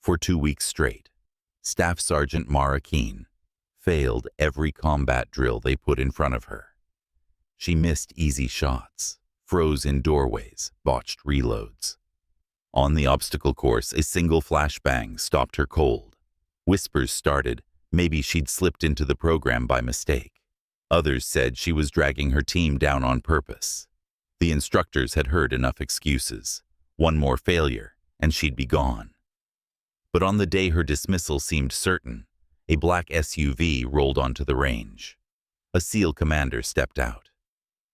For 2 weeks straight, Staff Sergeant Mara Keene failed every combat drill they put in front of her. She missed easy shots, froze in doorways, botched reloads. On the obstacle course, a single flashbang stopped her cold. Whispers started, maybe she'd slipped into the program by mistake. Others said she was dragging her team down on purpose. The instructors had heard enough excuses. One more failure, and she'd be gone. But on the day her dismissal seemed certain, a black SUV rolled onto the range. A SEAL commander stepped out.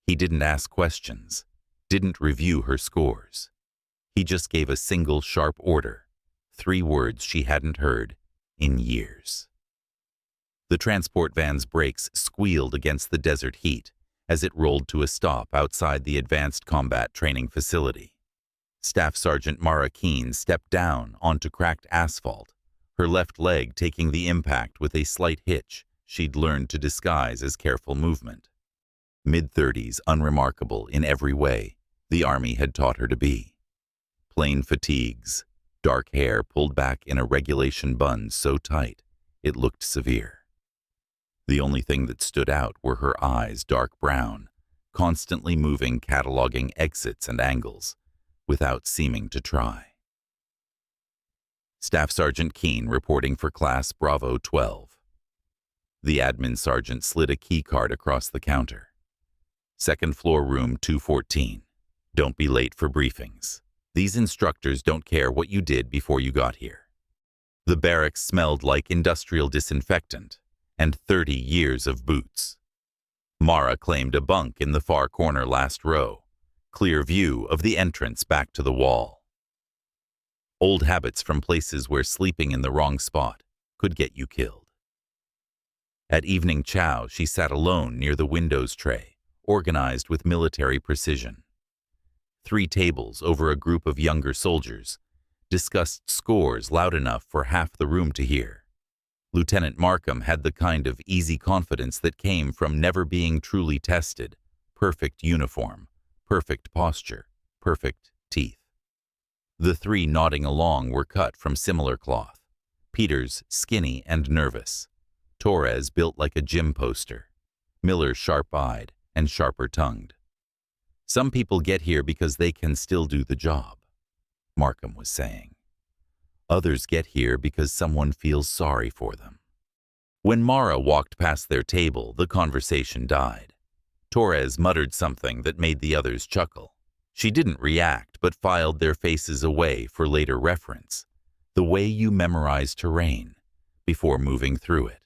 He didn't ask questions, didn't review her scores. He just gave a single sharp order, 3 words she hadn't heard in years. The transport van's brakes squealed against the desert heat as it rolled to a stop outside the Advanced Combat Training Facility. Staff Sergeant Mara Keene stepped down onto cracked asphalt, her left leg taking the impact with a slight hitch she'd learned to disguise as careful movement. Mid-30s, unremarkable in every way, the Army had taught her to be. Plain fatigues, dark hair pulled back in a regulation bun so tight it looked severe. The only thing that stood out were her eyes, dark brown, constantly moving, cataloging exits and angles, without seeming to try. Staff Sergeant Keene reporting for Class Bravo 12. The admin sergeant slid a key card across the counter. Second floor, room 214. Don't be late for briefings. These instructors don't care what you did before you got here. The barracks smelled like industrial disinfectant and 30 years of boots. Mara claimed a bunk in the far corner, last row, clear view of the entrance back to the wall. Old habits from places where sleeping in the wrong spot could get you killed. At evening chow, she sat alone near the windows tray, organized with military precision. 3 tables over a group of younger soldiers discussed scores loud enough for half the room to hear. Lieutenant Markham had the kind of easy confidence that came from never being truly tested. Perfect uniform, perfect posture, perfect teeth. The 3 nodding along were cut from similar cloth. Peters skinny and nervous. Torres built like a gym poster. Miller sharp-eyed and sharper-tongued. Some people get here because they can still do the job, Markham was saying. Others get here because someone feels sorry for them. When Mara walked past their table, the conversation died. Torres muttered something that made the others chuckle. She didn't react, but filed their faces away for later reference. The way you memorize terrain before moving through it.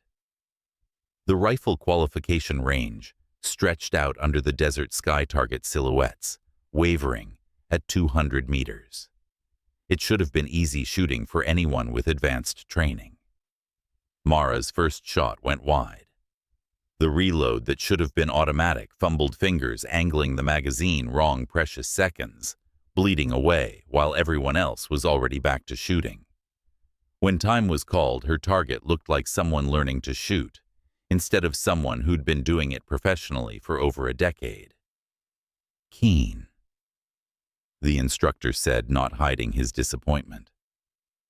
The rifle qualification range stretched out under the desert sky target silhouettes, wavering at 200 meters. It should have been easy shooting for anyone with advanced training. Mara's first shot went wide. The reload that should have been automatic fumbled fingers angling the magazine wrong precious seconds, bleeding away while everyone else was already back to shooting. When time was called, her target looked like someone learning to shoot, instead of someone who'd been doing it professionally for over a decade. Keene, the instructor said, not hiding his disappointment.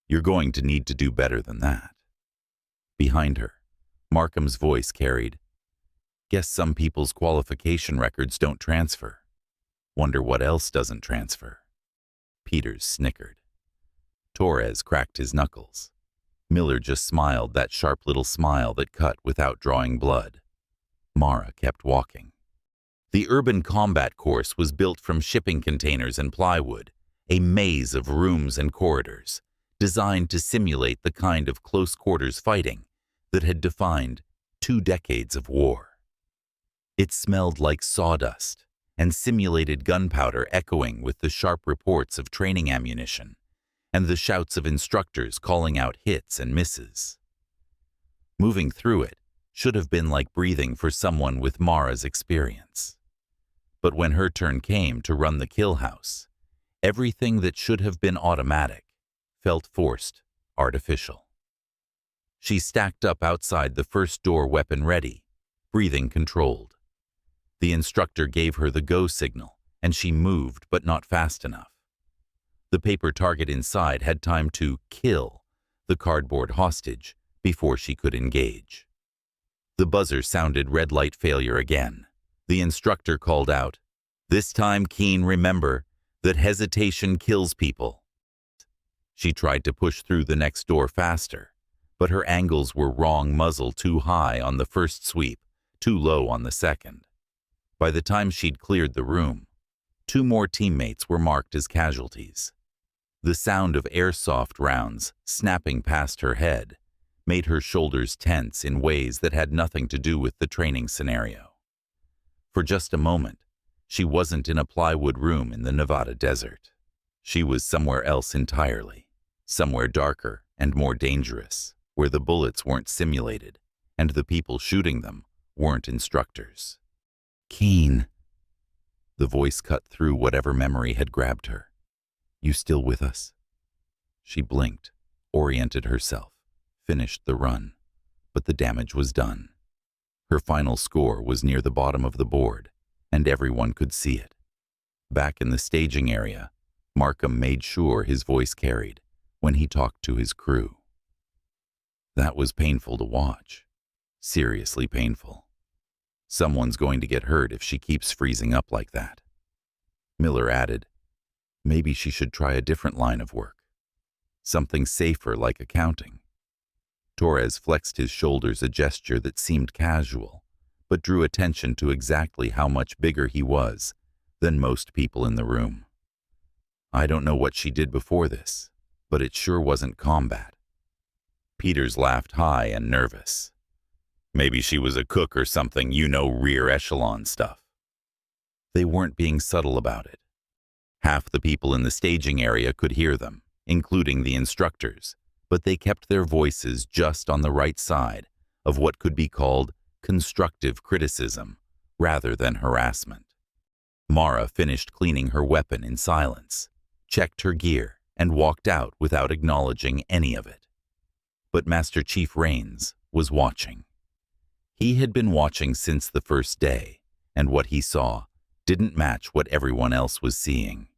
You're going to need to do better than that. Behind her, Markham's voice carried, Guess some people's qualification records don't transfer. Wonder what else doesn't transfer. Peters snickered. Torres cracked his knuckles. Miller just smiled, that sharp little smile that cut without drawing blood. Mara kept walking. The urban combat course was built from shipping containers and plywood, a maze of rooms and corridors, designed to simulate the kind of close-quarters fighting that had defined 2 decades of war. It smelled like sawdust and simulated gunpowder, echoing with the sharp reports of training ammunition and the shouts of instructors calling out hits and misses. Moving through it should have been like breathing for someone with Mara's experience. But when her turn came to run the kill house, everything that should have been automatic felt forced, artificial. She stacked up outside the first door, weapon ready, breathing controlled. The instructor gave her the go signal, and she moved, but not fast enough. The paper target inside had time to kill the cardboard hostage, before she could engage. The buzzer sounded red light failure again. The instructor called out, "This time, Keen, remember that hesitation kills people." She tried to push through the next door faster, but her angles were wrong, muzzle too high on the first sweep, too low on the second. By the time she'd cleared the room, 2 more teammates were marked as casualties. The sound of airsoft rounds snapping past her head made her shoulders tense in ways that had nothing to do with the training scenario. For just a moment, she wasn't in a plywood room in the Nevada desert. She was somewhere else entirely, somewhere darker and more dangerous, where the bullets weren't simulated and the people shooting them weren't instructors. "Keen." The voice cut through whatever memory had grabbed her. "You still with us?" She blinked, oriented herself, finished the run, but the damage was done. Her final score was near the bottom of the board, and everyone could see it. Back in the staging area, Markham made sure his voice carried when he talked to his crew. That was painful to watch. Seriously painful. Someone's going to get hurt if she keeps freezing up like that. Miller added, maybe she should try a different line of work. Something safer like accounting. Torres flexed his shoulders, a gesture that seemed casual, but drew attention to exactly how much bigger he was than most people in the room. I don't know what she did before this, but it sure wasn't combat. Peters laughed high and nervous. Maybe she was a cook or something, rear echelon stuff. They weren't being subtle about it. Half the people in the staging area could hear them, including the instructors, but they kept their voices just on the right side of what could be called constructive criticism rather than harassment. Mara finished cleaning her weapon in silence, checked her gear, and walked out without acknowledging any of it. But Master Chief Rains was watching. He had been watching since the first day, and what he saw didn't match what everyone else was seeing.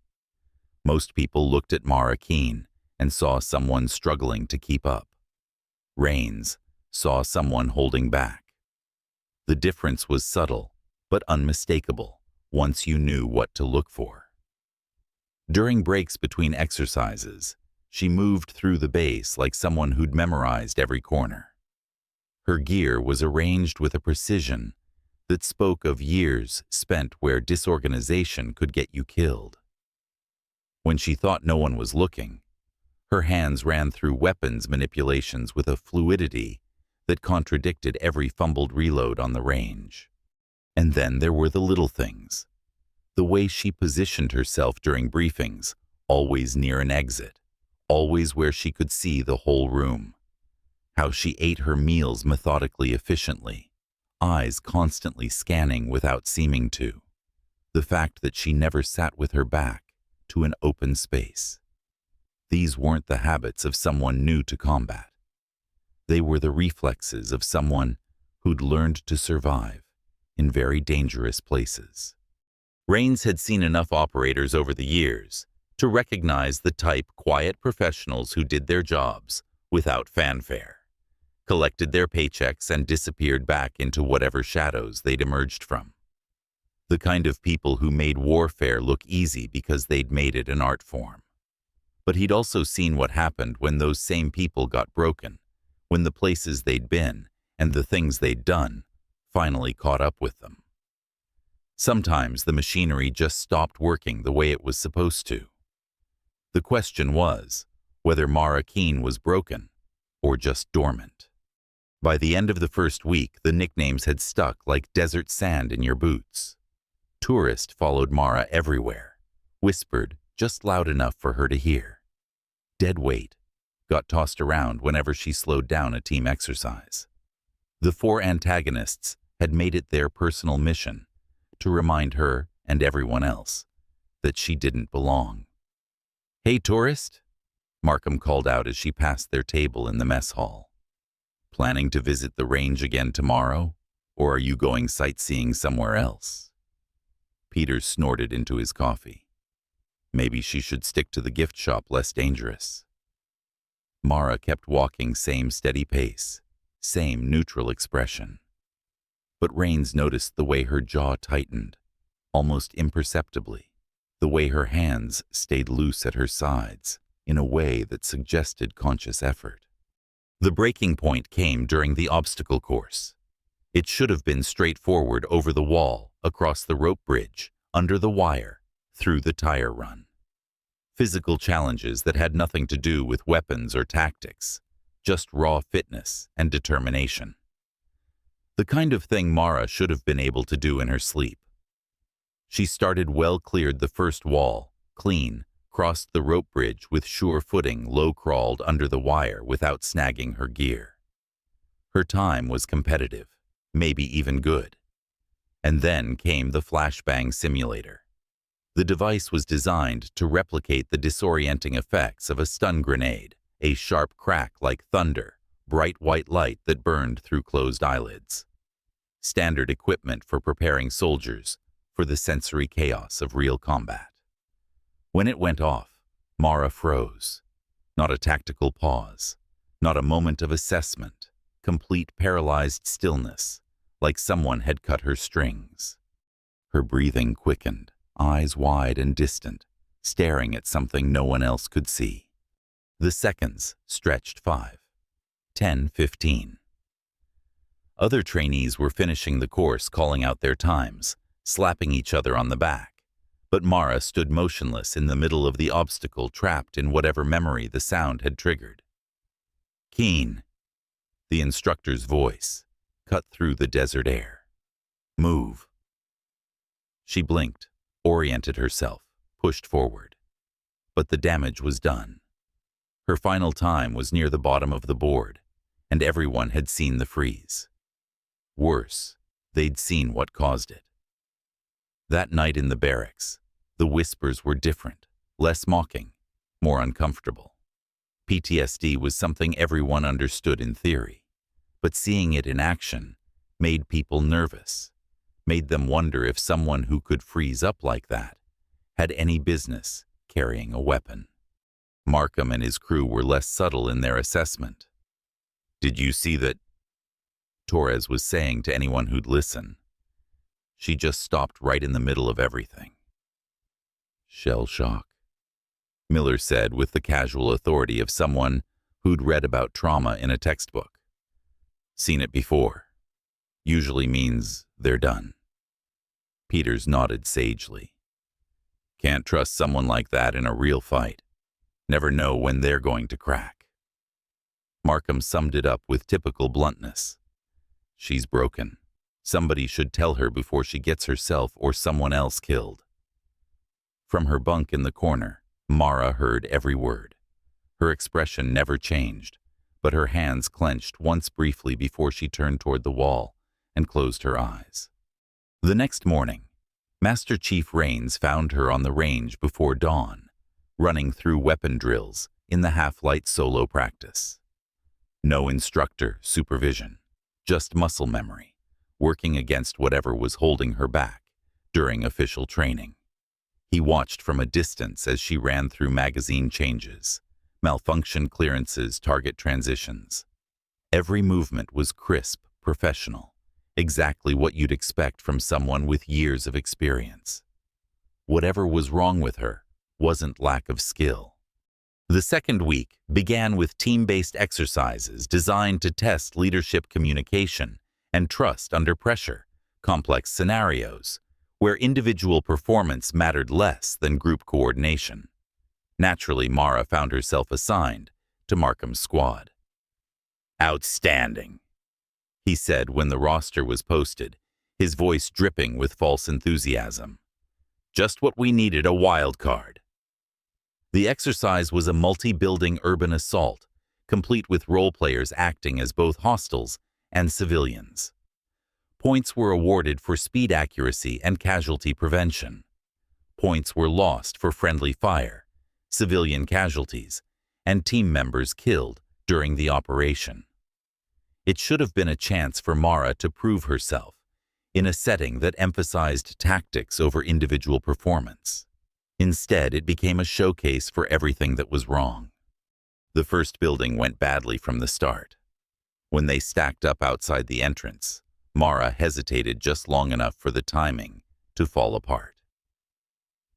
Most people looked at Mara Keen and saw someone struggling to keep up. Rains saw someone holding back. The difference was subtle, but unmistakable once you knew what to look for. During breaks between exercises, she moved through the base like someone who'd memorized every corner. Her gear was arranged with a precision that spoke of years spent where disorganization could get you killed. When she thought no one was looking, her hands ran through weapons manipulations with a fluidity that contradicted every fumbled reload on the range. And then there were the little things. The way she positioned herself during briefings, always near an exit, always where she could see the whole room. How she ate her meals methodically, efficiently, eyes constantly scanning without seeming to. The fact that she never sat with her back to an open space. These weren't the habits of someone new to combat. They were the reflexes of someone who'd learned to survive in very dangerous places. Rains had seen enough operators over the years to recognize the type quiet professionals who did their jobs without fanfare, collected their paychecks and disappeared back into whatever shadows they'd emerged from. The kind of people who made warfare look easy because they'd made it an art form. But he'd also seen what happened when those same people got broken, when the places they'd been and the things they'd done finally caught up with them. Sometimes the machinery just stopped working the way it was supposed to. The question was whether Mara Keen was broken or just dormant. By the end of the first week, the nicknames had stuck like desert sand in your boots. Tourist followed Mara everywhere, whispered just loud enough for her to hear. Dead weight got tossed around whenever she slowed down a team exercise. The 4 antagonists had made it their personal mission to remind her and everyone else that she didn't belong. "Hey, tourist," Markham called out as she passed their table in the mess hall. "Planning to visit the range again tomorrow, or are you going sightseeing somewhere else?" Peters snorted into his coffee. Maybe she should stick to the gift shop, less dangerous. Mara kept walking, same steady pace, same neutral expression. But Rains noticed the way her jaw tightened, almost imperceptibly, the way her hands stayed loose at her sides in a way that suggested conscious effort. The breaking point came during the obstacle course. It should have been straightforward over the wall, across the rope bridge, under the wire, through the tire run. Physical challenges that had nothing to do with weapons or tactics, just raw fitness and determination. The kind of thing Mara should have been able to do in her sleep. She started well, cleared the first wall, clean, crossed the rope bridge with sure footing, low-crawled under the wire without snagging her gear. Her time was competitive, maybe even good. And then came the flashbang simulator. The device was designed to replicate the disorienting effects of a stun grenade, a sharp crack like thunder, bright white light that burned through closed eyelids. Standard equipment for preparing soldiers for the sensory chaos of real combat. When it went off, Mara froze. Not a tactical pause, not a moment of assessment, complete paralyzed stillness, like someone had cut her strings. Her breathing quickened, eyes wide and distant, staring at something no one else could see. The seconds stretched 5, 10, 15. Other trainees were finishing the course, calling out their times, slapping each other on the back. But Mara stood motionless in the middle of the obstacle, trapped in whatever memory the sound had triggered. Keen. The instructor's voice cut through the desert air. Move. She blinked, oriented herself, pushed forward. But the damage was done. Her final time was near the bottom of the board, and everyone had seen the freeze. Worse, they'd seen what caused it. That night in the barracks, the whispers were different, less mocking, more uncomfortable. PTSD was something everyone understood in theory, but seeing it in action made people nervous, made them wonder if someone who could freeze up like that had any business carrying a weapon. Markham and his crew were less subtle in their assessment. "Did you see that?" Torres was saying to anyone who'd listen. She just stopped right in the middle of everything. "Shell shock," Miller said with the casual authority of someone who'd read about trauma in a textbook. "Seen it before. Usually means they're done." Peters nodded sagely. "Can't trust someone like that in a real fight. Never know when they're going to crack." Markham summed it up with typical bluntness. "She's broken. Somebody should tell her before she gets herself or someone else killed." From her bunk in the corner, Mara heard every word. Her expression never changed, but her hands clenched once briefly before she turned toward the wall and closed her eyes. The next morning, Master Chief Rains found her on the range before dawn, running through weapon drills in the half-light solo practice. No instructor supervision, just muscle memory, working against whatever was holding her back during official training. He watched from a distance as she ran through magazine changes, malfunction clearances, target transitions. Every movement was crisp, professional, exactly what you'd expect from someone with years of experience. Whatever was wrong with her wasn't lack of skill. The second week began with team-based exercises designed to test leadership communication and trust under pressure, complex scenarios, where individual performance mattered less than group coordination. Naturally, Mara found herself assigned to Markham's squad. "Outstanding," he said when the roster was posted, his voice dripping with false enthusiasm. "Just what we needed, a wild card." The exercise was a multi-building urban assault, complete with role players acting as both hostiles and civilians. Points were awarded for speed accuracy and casualty prevention. Points were lost for friendly fire, civilian casualties, and team members killed during the operation. It should have been a chance for Mara to prove herself in a setting that emphasized tactics over individual performance. Instead, it became a showcase for everything that was wrong. The first building went badly from the start. When they stacked up outside the entrance, Mara hesitated just long enough for the timing to fall apart.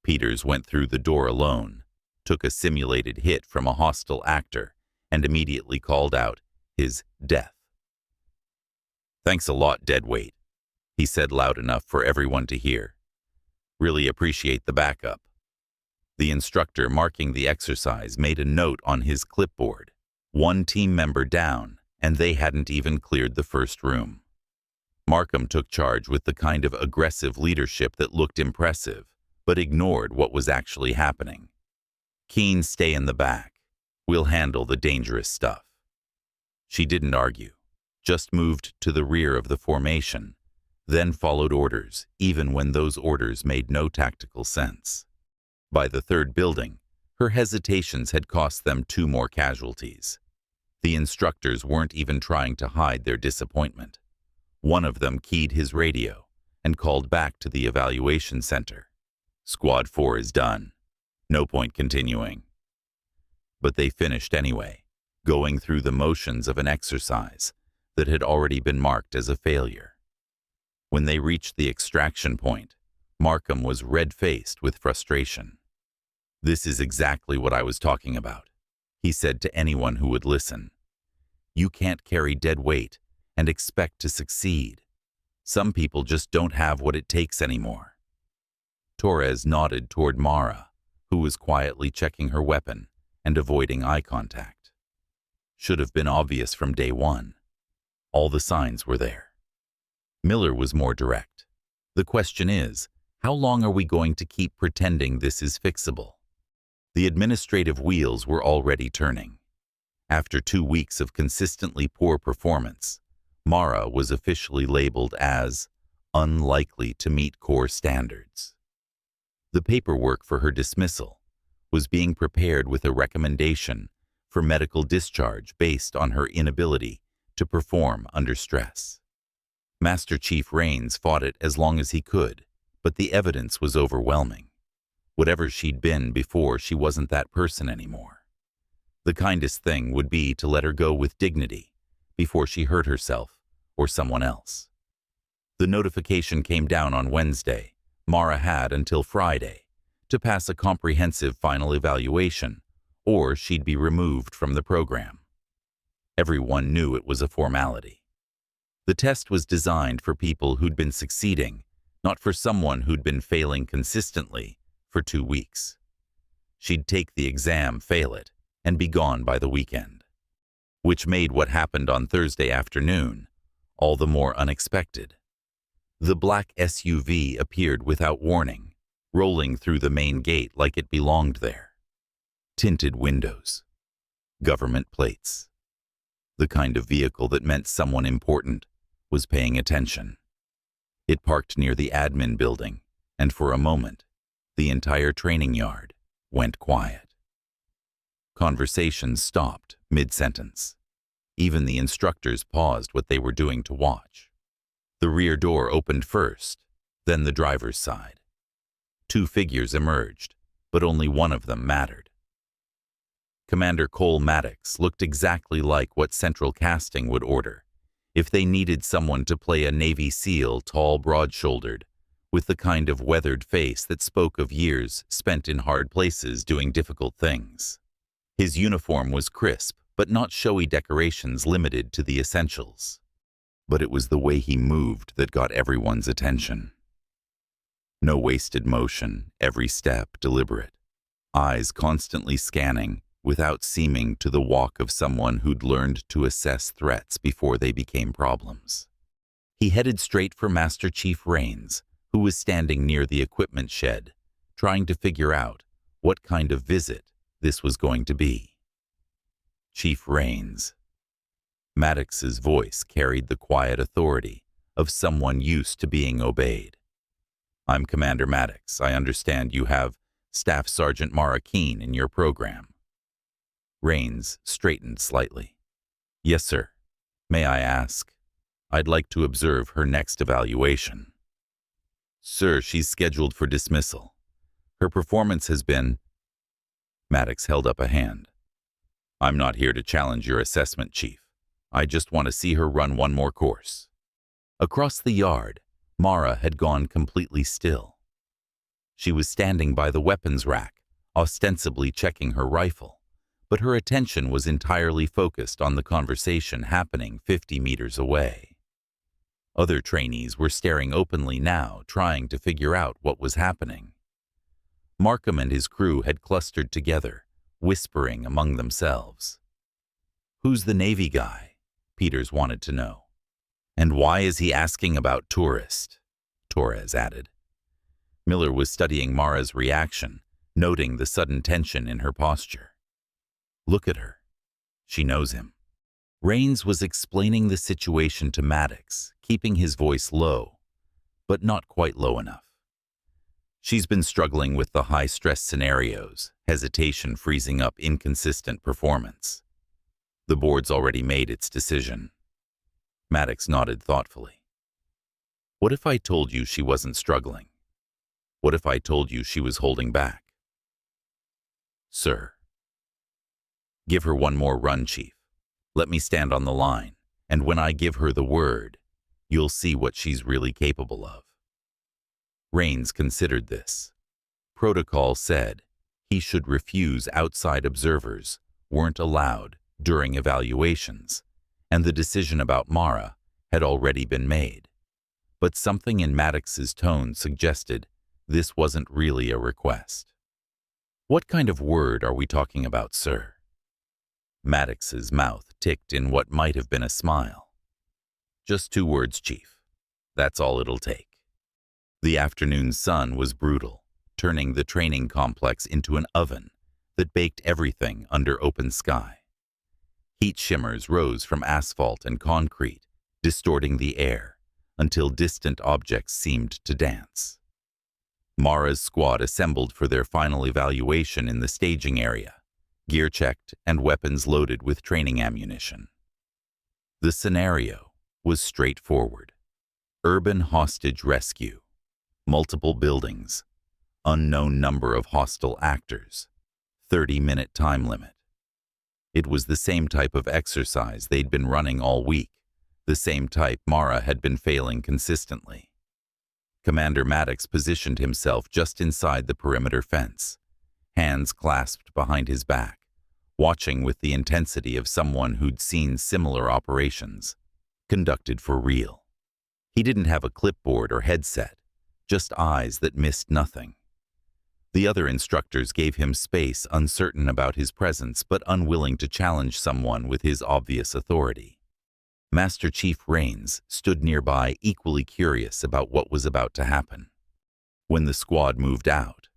Peters went through the door alone, took a simulated hit from a hostile actor, and immediately called out his death. "Thanks a lot, deadweight," he said loud enough for everyone to hear. "Really appreciate the backup." The instructor marking the exercise made a note on his clipboard. One team member down, and they hadn't even cleared the first room. Markham took charge with the kind of aggressive leadership that looked impressive, but ignored what was actually happening. "Keen, stay in the back. We'll handle the dangerous stuff." She didn't argue, just moved to the rear of the formation, then followed orders, even when those orders made no tactical sense. By the third building, her hesitations had cost them 2 more casualties. The instructors weren't even trying to hide their disappointment. One of them keyed his radio and called back to the evaluation center. "Squad 4 is done. No point continuing." But they finished anyway, going through the motions of an exercise that had already been marked as a failure. When they reached the extraction point, Markham was red-faced with frustration. "This is exactly what I was talking about," he said to anyone who would listen. "You can't carry dead weight and expect to succeed. Some people just don't have what it takes anymore." Torres nodded toward Mara, who was quietly checking her weapon and avoiding eye contact. Should have been obvious from day one. All the signs were there. Miller was more direct. "The question is, how long are we going to keep pretending this is fixable?" The administrative wheels were already turning. After 2 weeks of consistently poor performance, Mara was officially labeled as unlikely to meet core standards. The paperwork for her dismissal was being prepared with a recommendation for medical discharge based on her inability to perform under stress. Master Chief Rains fought it as long as he could, but the evidence was overwhelming. Whatever she'd been before, she wasn't that person anymore. The kindest thing would be to let her go with dignity before she hurt herself or someone else. The notification came down on Wednesday. Mara had until Friday to pass a comprehensive final evaluation, or she'd be removed from the program. Everyone knew it was a formality. The test was designed for people who'd been succeeding, not for someone who'd been failing consistently for 2 weeks. She'd take the exam, fail it, and be gone by the weekend, which made what happened on Thursday afternoon all the more unexpected. The black SUV appeared without warning, rolling through the main gate like it belonged there. Tinted windows. Government plates. The kind of vehicle that meant someone important was paying attention. It parked near the admin building, and for a moment, the entire training yard went quiet. Conversations stopped mid-sentence. Even the instructors paused what they were doing to watch. The rear door opened first, then the driver's side. 2 figures emerged, but only one of them mattered. Commander Cole Maddox looked exactly like what Central Casting would order if they needed someone to play a Navy SEAL, tall, broad-shouldered, with the kind of weathered face that spoke of years spent in hard places doing difficult things. His uniform was crisp, but not showy decorations limited to the essentials. But it was the way he moved that got everyone's attention. No wasted motion, every step deliberate, eyes constantly scanning without seeming to the walk of someone who'd learned to assess threats before they became problems. He headed straight for Master Chief Rains, who was standing near the equipment shed, trying to figure out what kind of visit this was going to be. Chief Rains. Maddox's voice carried the quiet authority of someone used to being obeyed. "I'm Commander Maddox. I understand you have Staff Sergeant Mara Keen in your program." Rains straightened slightly. "Yes, sir. May I ask?" "I'd like to observe her next evaluation." "Sir, she's scheduled for dismissal. Her performance has been—" Maddox held up a hand. I'm not here to challenge your assessment, Chief. I just want to see her run one more course. Across the yard, Mara had gone completely still. She was standing by the weapons rack, ostensibly checking her rifle, but her attention was entirely focused on the conversation happening 50 meters away. Other trainees were staring openly now, trying to figure out what was happening. Markham and his crew had clustered together, whispering among themselves. "Who's the Navy guy?" Peters wanted to know. "And why is he asking about tourist?" Torres added. Miller was studying Mara's reaction, noting the sudden tension in her posture. "Look at her. She knows him." Rains was explaining the situation to Maddox, keeping his voice low, but not quite low enough. "She's been struggling with the high-stress scenarios, hesitation freezing up inconsistent performance. The board's already made its decision." Maddox nodded thoughtfully. "What if I told you she wasn't struggling? What if I told you she was holding back?" "Sir." "Give her one more run, Chief. Let me stand on the line, and when I give her the word, you'll see what she's really capable of." Rains considered this. Protocol said he should refuse outside observers, weren't allowed during evaluations, and the decision about Mara had already been made. But something in Maddox's tone suggested this wasn't really a request. "What kind of word are we talking about, sir?" Maddox's mouth ticked in what might have been a smile. "Just 2 words, Chief. That's all it'll take." The afternoon sun was brutal, turning the training complex into an oven that baked everything under open sky. Heat shimmers rose from asphalt and concrete, distorting the air, until distant objects seemed to dance. Mara's squad assembled for their final evaluation in the staging area, gear checked and weapons loaded with training ammunition. The scenario was straightforward. Urban hostage rescue. Multiple buildings. Unknown number of hostile actors. 30-minute time limit. It was the same type of exercise they'd been running all week, the same type Mara had been failing consistently. Commander Maddox positioned himself just inside the perimeter fence, hands clasped behind his back, watching with the intensity of someone who'd seen similar operations, conducted for real. He didn't have a clipboard or headset, just eyes that missed nothing. The other instructors gave him space, uncertain about his presence but unwilling to challenge someone with his obvious authority. Master Chief Rains stood nearby, equally curious about what was about to happen. When the squad moved out,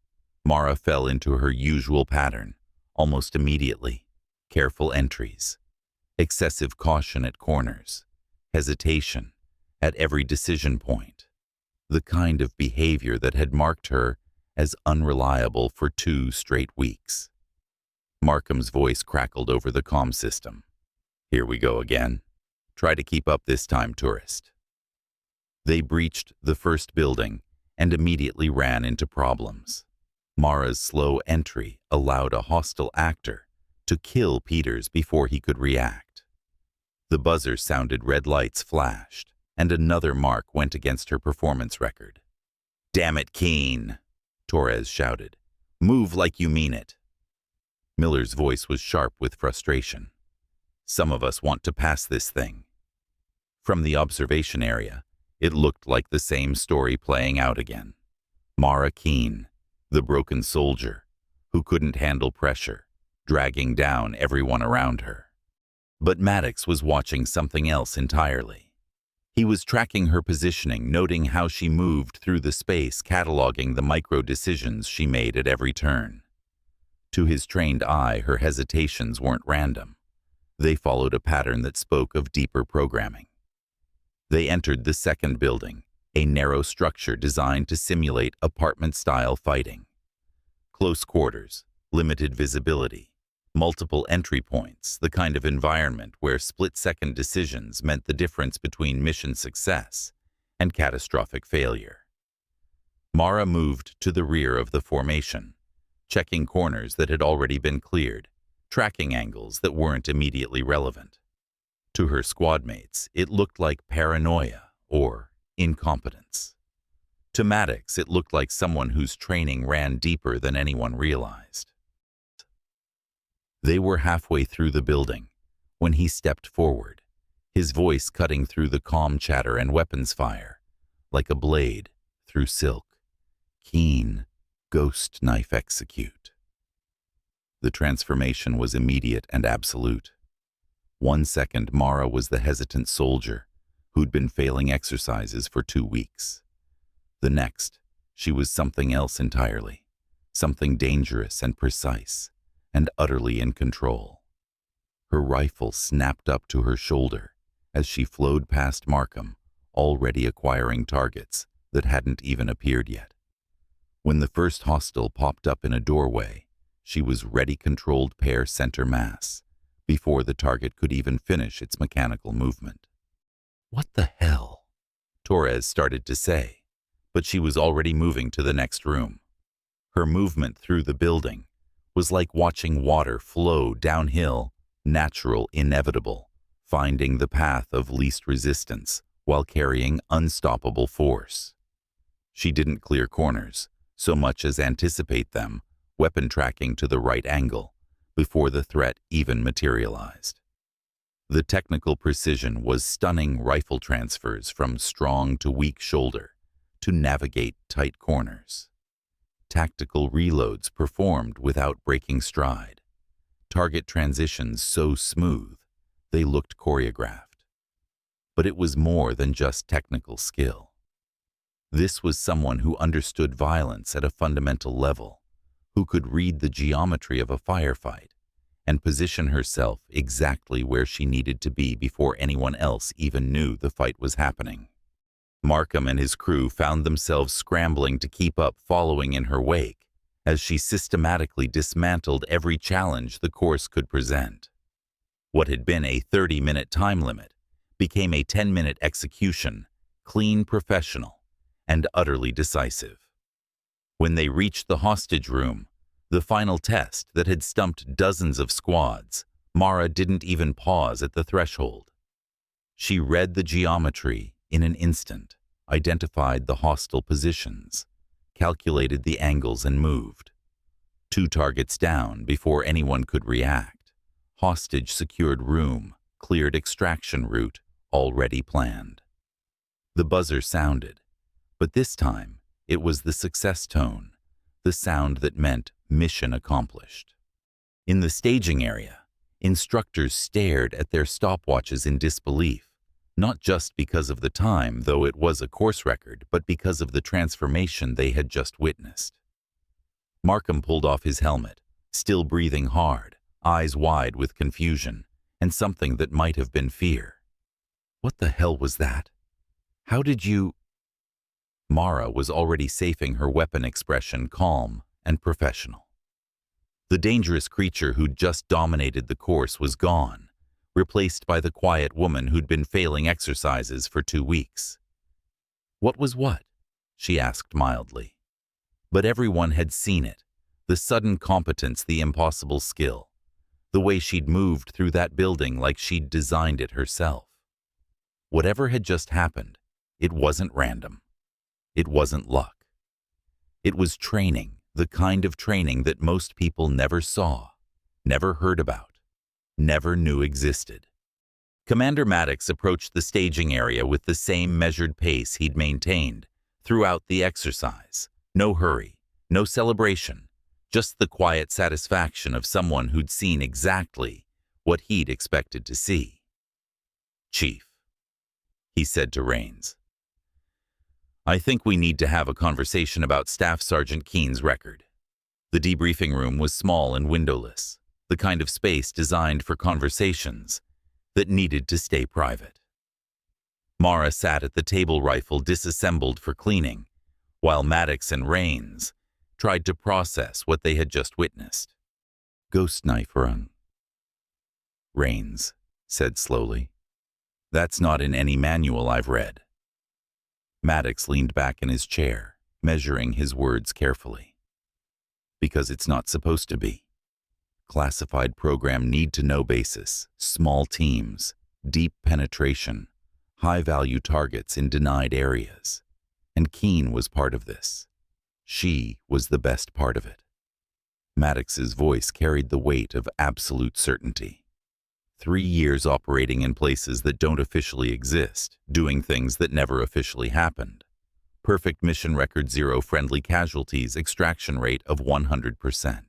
Mara fell into her usual pattern, almost immediately. Careful entries, excessive caution at corners, hesitation at every decision point. The kind of behavior that had marked her as unreliable for 2 straight weeks. Markham's voice crackled over the comm system. "Here we go again. Try to keep up this time, tourist." They breached the first building and immediately ran into problems. Mara's slow entry allowed a hostile actor to kill Peters before he could react. The buzzer sounded, red lights flashed, and another mark went against her performance record. "Damn it, Keene!" Torres shouted. "Move like you mean it." Miller's voice was sharp with frustration. "Some of us want to pass this thing." From the observation area, it looked like the same story playing out again. Mara Keene, the broken soldier, who couldn't handle pressure, dragging down everyone around her. But Maddox was watching something else entirely. He was tracking her positioning, noting how she moved through the space, cataloging the micro-decisions she made at every turn. To his trained eye, her hesitations weren't random. They followed a pattern that spoke of deeper programming. They entered the second building, a narrow structure designed to simulate apartment-style fighting. Close quarters, limited visibility, multiple entry points, the kind of environment where split-second decisions meant the difference between mission success and catastrophic failure. Mara moved to the rear of the formation, checking corners that had already been cleared, tracking angles that weren't immediately relevant. To her squad mates, it looked like paranoia or incompetence. To Maddox, it looked like someone whose training ran deeper than anyone realized. They were halfway through the building when he stepped forward, his voice cutting through the calm chatter and weapons fire, like a blade through silk. Keen, ghost knife execute. The transformation was immediate and absolute. 1 second, Mara was the hesitant soldier who'd been failing exercises for 2 weeks. The next, she was something else entirely, something dangerous and precise, and utterly in control. Her rifle snapped up to her shoulder as she flowed past Markham, already acquiring targets that hadn't even appeared yet. When the first hostile popped up in a doorway, she was ready-controlled pair center mass, before the target could even finish its mechanical movement. "What the hell?" Torres started to say, but she was already moving to the next room. Her movement through the building was like watching water flow downhill, natural, inevitable, finding the path of least resistance while carrying unstoppable force. She didn't clear corners so much as anticipate them, weapon tracking to the right angle, before the threat even materialized. The technical precision was stunning, rifle transfers from strong to weak shoulder to navigate tight corners. Tactical reloads performed without breaking stride. Target transitions so smooth, they looked choreographed. But it was more than just technical skill. This was someone who understood violence at a fundamental level, who could read the geometry of a firefight and position herself exactly where she needed to be before anyone else even knew the fight was happening. Markham and his crew found themselves scrambling to keep up, following in her wake, as she systematically dismantled every challenge the course could present. What had been a 30-minute time limit became a 10-minute execution, clean, professional, and utterly decisive. When they reached the hostage room, the final test that had stumped dozens of squads, Mara didn't even pause at the threshold. She read the geometry in an instant, identified the hostile positions, calculated the angles, and moved. 2 targets down before anyone could react. Hostage secured room, cleared extraction route, already planned. The buzzer sounded, but this time it was the success tone, the sound that meant mission accomplished. In the staging area, instructors stared at their stopwatches in disbelief, not just because of the time, though it was a course record, but because of the transformation they had just witnessed. Markham pulled off his helmet, still breathing hard, eyes wide with confusion, and something that might have been fear. "What the hell was that? How did you—" Mara was already safing her weapon, expression calm and professional. The dangerous creature who'd just dominated the course was gone, replaced by the quiet woman who'd been failing exercises for 2 weeks. "What was what?" she asked mildly. But everyone had seen it, the sudden competence, the impossible skill, the way she'd moved through that building like she'd designed it herself. Whatever had just happened, it wasn't random. It wasn't luck. It was training, the kind of training that most people never saw, never heard about, never knew existed. Commander Maddox approached the staging area with the same measured pace he'd maintained throughout the exercise. No hurry, no celebration, just the quiet satisfaction of someone who'd seen exactly what he'd expected to see. "Chief," he said to Rains, "I think we need to have a conversation about Staff Sergeant Keen's record." The debriefing room was small and windowless, the kind of space designed for conversations that needed to stay private. Mara sat at the table, rifle disassembled for cleaning, while Maddox and Rains tried to process what they had just witnessed. "Ghost knife run," Rains said slowly. "That's not in any manual I've read." Maddox leaned back in his chair, measuring his words carefully. "Because it's not supposed to be. classified program need-to-know basis, small teams, deep penetration, high-value targets in denied areas. And Keene was part of this. She was the best part of it. Maddox's voice carried the weight of absolute certainty. 3 years operating in places that don't officially exist, doing things that never officially happened. Perfect mission record, 0 friendly casualties, extraction rate of 100%.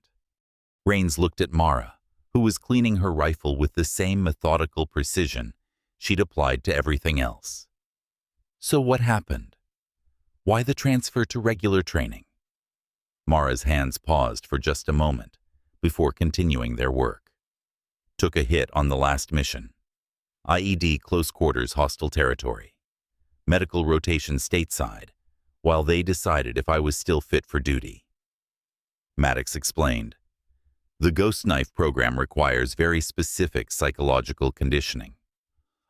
Rains looked at Mara, who was cleaning her rifle with the same methodical precision she'd applied to everything else. So what happened? Why the transfer to regular training? Mara's hands paused for just a moment before continuing their work. Took a hit on the last mission. IED close quarters hostile territory. Medical rotation stateside, while they decided if I was still fit for duty. Maddox explained. The Ghost Knife program requires very specific psychological conditioning.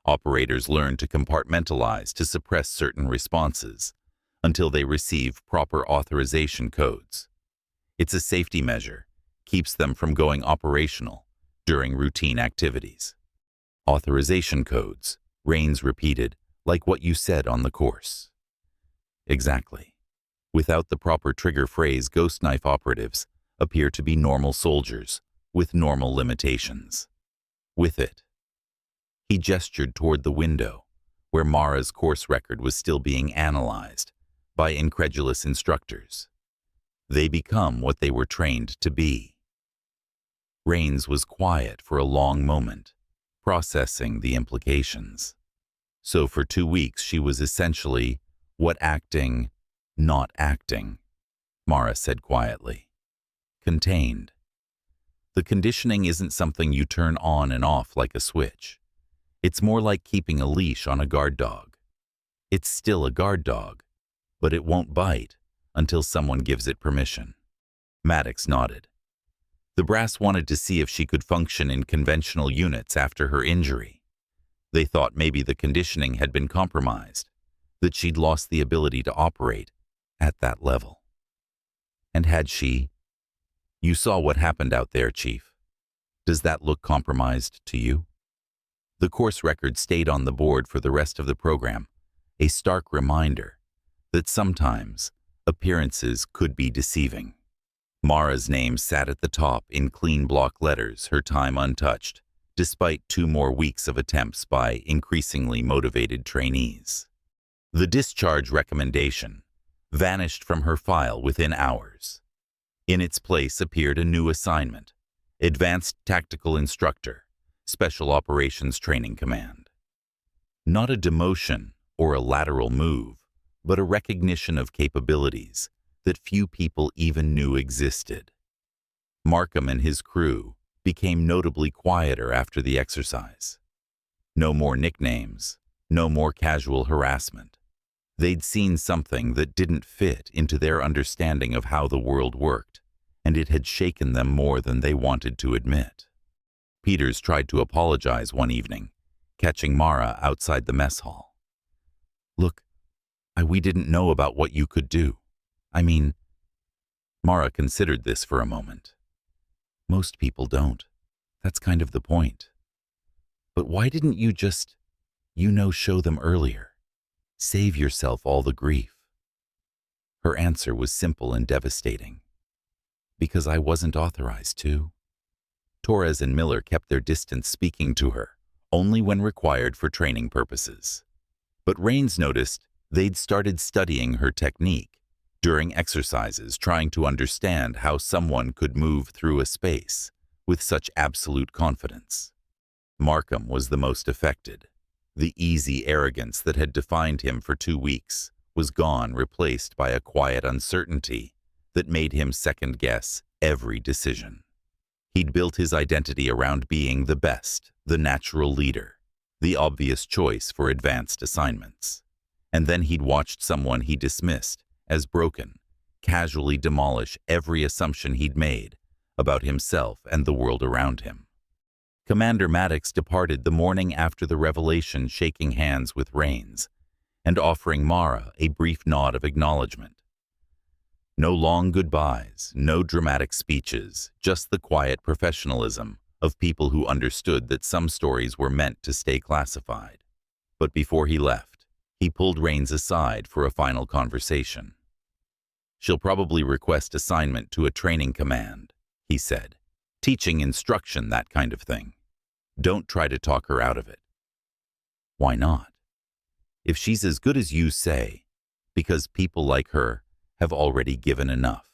Operators learn to compartmentalize to suppress certain responses until they receive proper authorization codes. It's a safety measure, keeps them from going operational during routine activities. Authorization codes, Rains repeated, like what you said on the course. Exactly. Without the proper trigger phrase, Ghost Knife operatives appear to be normal soldiers with normal limitations. With it, he gestured toward the window where Mara's course record was still being analyzed by incredulous instructors. They become what they were trained to be. Rains was quiet for a long moment, processing the implications. So for 2 weeks she was essentially what acting, not acting, Mara said quietly. Contained. The conditioning isn't something you turn on and off like a switch. It's more like keeping a leash on a guard dog. It's still a guard dog, but it won't bite until someone gives it permission. Maddox nodded. The brass wanted to see if she could function in conventional units after her injury. They thought maybe the conditioning had been compromised, that she'd lost the ability to operate at that level. And had she? You saw what happened out there, Chief. Does that look compromised to you? The course record stayed on the board for the rest of the program, a stark reminder that sometimes appearances could be deceiving. Mara's name sat at the top in clean block letters, her time untouched, despite 2 more weeks of attempts by increasingly motivated trainees. The discharge recommendation vanished from her file within hours. In its place appeared a new assignment, Advanced Tactical Instructor, Special Operations Training Command. Not a demotion or a lateral move, but a recognition of capabilities that few people even knew existed. Markham and his crew became notably quieter after the exercise. No more nicknames, no more casual harassment. They'd seen something that didn't fit into their understanding of how the world worked, and it had shaken them more than they wanted to admit. Peters tried to apologize one evening, catching Mara outside the mess hall. Look, we didn't know about what you could do. I mean, Mara considered this for a moment. Most people don't. That's kind of the point. But why didn't you just, show them earlier? Save yourself all the grief. Her answer was simple and devastating. Because I wasn't authorized to. Torres and Miller kept their distance, speaking to her only when required for training purposes. But Rains noticed they'd started studying her technique during exercises, trying to understand how someone could move through a space with such absolute confidence. Markham was the most affected. The easy arrogance that had defined him for 2 weeks was gone, replaced by a quiet uncertainty that made him second-guess every decision. He'd built his identity around being the best, the natural leader, the obvious choice for advanced assignments. And then he'd watched someone he dismissed as broken casually demolish every assumption he'd made about himself and the world around him. Commander Maddox departed the morning after the revelation, shaking hands with Rains and offering Mara a brief nod of acknowledgement. No long goodbyes, no dramatic speeches, just the quiet professionalism of people who understood that some stories were meant to stay classified. But before he left, he pulled Rains aside for a final conversation. "She'll probably request assignment to a training command," he said. "Teaching instruction, that kind of thing. Don't try to talk her out of it." "Why not?" "If she's as good as you say, because people like her have already given enough.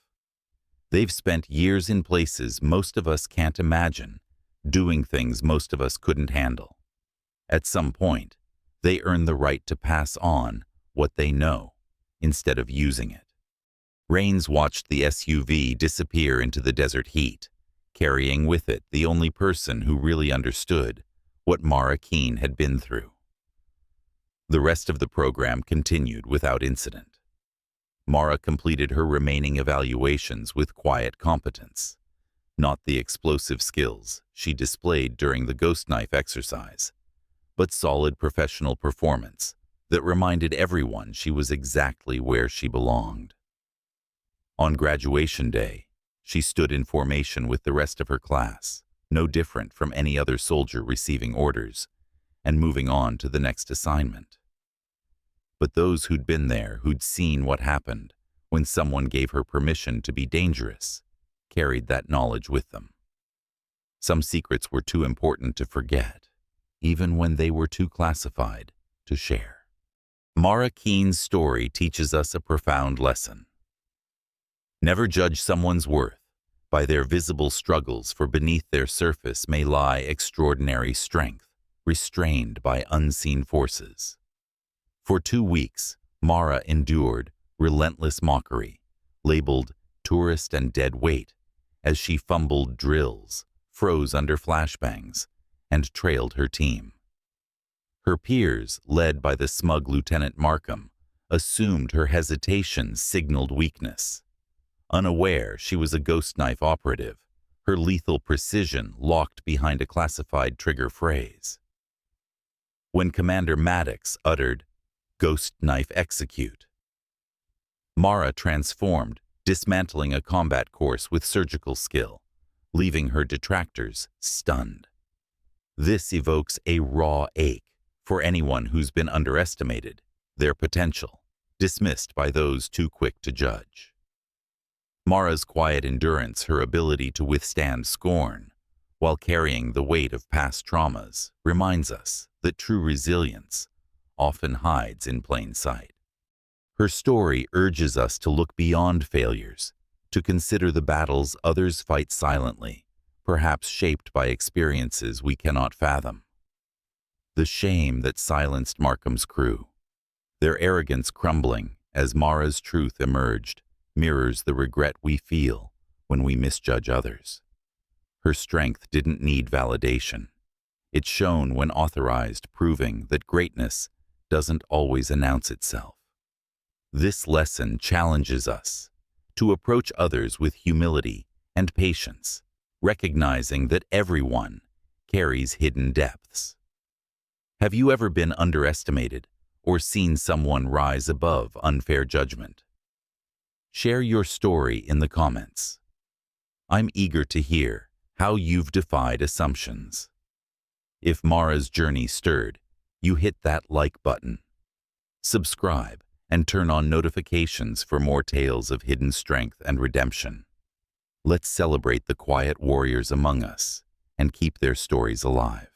They've spent years in places most of us can't imagine, doing things most of us couldn't handle. At some point, they earn the right to pass on what they know, instead of using it." Rains watched the SUV disappear into the desert heat, carrying with it the only person who really understood what Mara Keene had been through. The rest of the program continued without incident. Mara completed her remaining evaluations with quiet competence, not the explosive skills she displayed during the ghost knife exercise, but solid professional performance that reminded everyone she was exactly where she belonged. On graduation day, she stood in formation with the rest of her class, no different from any other soldier receiving orders and moving on to the next assignment. But those who'd been there, who'd seen what happened when someone gave her permission to be dangerous, carried that knowledge with them. Some secrets were too important to forget, even when they were too classified to share. Mara Keene's story teaches us a profound lesson. Never judge someone's worth by their visible struggles, for beneath their surface may lie extraordinary strength, restrained by unseen forces. For 2 weeks, Mara endured relentless mockery, labeled tourist and dead weight, as she fumbled drills, froze under flashbangs, and trailed her team. Her peers, led by the smug Lieutenant Markham, assumed her hesitation signaled weakness. Unaware she was a ghost knife operative, her lethal precision locked behind a classified trigger phrase. When Commander Maddox uttered, "Ghost knife execute," Mara transformed, dismantling a combat course with surgical skill, leaving her detractors stunned. This evokes a raw ache for anyone who's been underestimated, their potential, dismissed by those too quick to judge. Mara's quiet endurance, her ability to withstand scorn, while carrying the weight of past traumas, reminds us that true resilience often hides in plain sight. Her story urges us to look beyond failures, to consider the battles others fight silently, perhaps shaped by experiences we cannot fathom. The shame that silenced Markham's crew, their arrogance crumbling as Mara's truth emerged, mirrors the regret we feel when we misjudge others. Her strength didn't need validation. It shone when authorized, proving that greatness doesn't always announce itself. This lesson challenges us to approach others with humility and patience, recognizing that everyone carries hidden depths. Have you ever been underestimated or seen someone rise above unfair judgment? Share your story in the comments. I'm eager to hear how you've defied assumptions. If Mara's journey stirred, you hit that like button. Subscribe and turn on notifications for more tales of hidden strength and redemption. Let's celebrate the quiet warriors among us and keep their stories alive.